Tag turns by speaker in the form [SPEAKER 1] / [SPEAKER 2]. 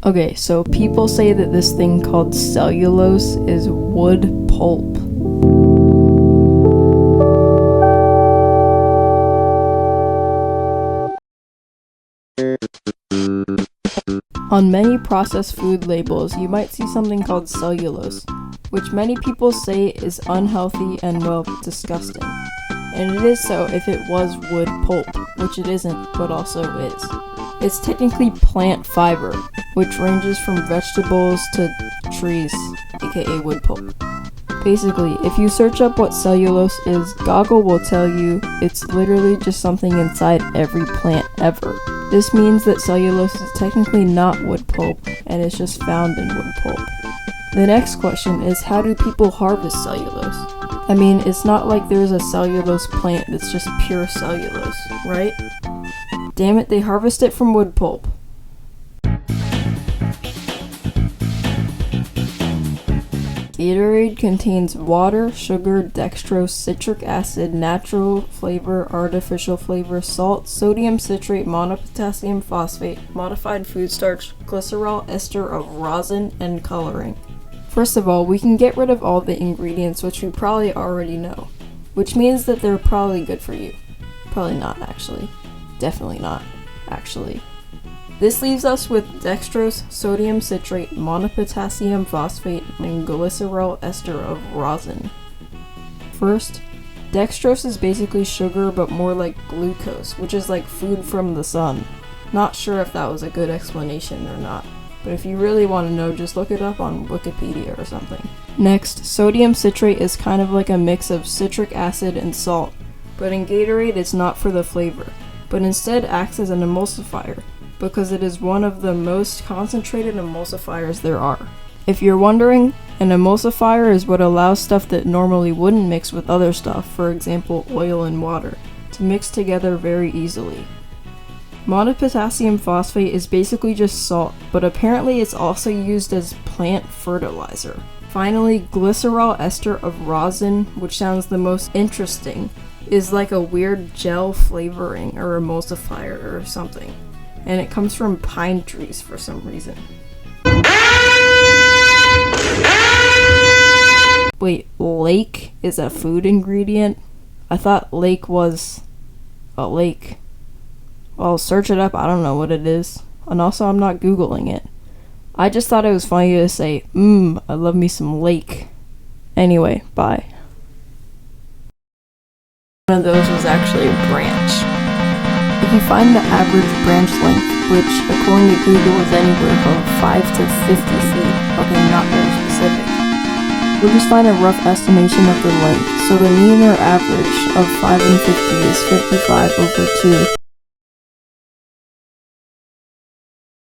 [SPEAKER 1] Okay, so people say that this thing called cellulose is wood pulp. On many processed food labels, you might see something called cellulose, which many people say is unhealthy and, well, disgusting. And it is so if it was wood pulp, which it isn't, but also is. It's technically plant fiber, which ranges from vegetables to trees, aka wood pulp. Basically, if you search up what cellulose is, Goggle will tell you it's literally just something inside every plant ever. This means that cellulose is technically not wood pulp, and it's just found in wood pulp. The next question is, how do people harvest cellulose? I mean, it's not like there's a cellulose plant that's just pure cellulose, right? Damn it, they harvest it from wood pulp. Gatorade contains water, sugar, dextrose, citric acid, natural flavor, artificial flavor, salt, sodium citrate, monopotassium phosphate, modified food starch, glycerol, ester of rosin, and coloring. First of all, we can get rid of all the ingredients, which we probably already know, which means that they're probably good for you. Probably not, actually. Definitely not, actually. This leaves us with dextrose, sodium citrate, monopotassium phosphate, and glycerol ester of rosin. First, dextrose is basically sugar but more like glucose, which is like food from the sun. Not sure if that was a good explanation or not, but if you really want to know, just look it up on Wikipedia or something. Next, sodium citrate is kind of like a mix of citric acid and salt, but in Gatorade it's not for the flavor, but instead acts as an emulsifier, because it is one of the most concentrated emulsifiers there are. If you're wondering, an emulsifier is what allows stuff that normally wouldn't mix with other stuff, for example oil and water, to mix together very easily. Monopotassium phosphate is basically just salt, but apparently it's also used as plant fertilizer. Finally, glycerol ester of rosin, which sounds the most interesting, is like a weird gel flavoring or emulsifier or something. And it comes from pine trees for some reason. Wait, lake is a food ingredient? I thought lake was a lake. Well, search it up, I don't know what it is. And also, I'm not Googling it. I just thought it was funny to say, I love me some lake. Anyway, bye. One of those was actually a branch. If you find the average branch length, which according to Google is anywhere from 5 to 50 feet, okay, not very specific, we'll just find a rough estimation of the length. So the mean or average of 5 and 50 is 55 over 2.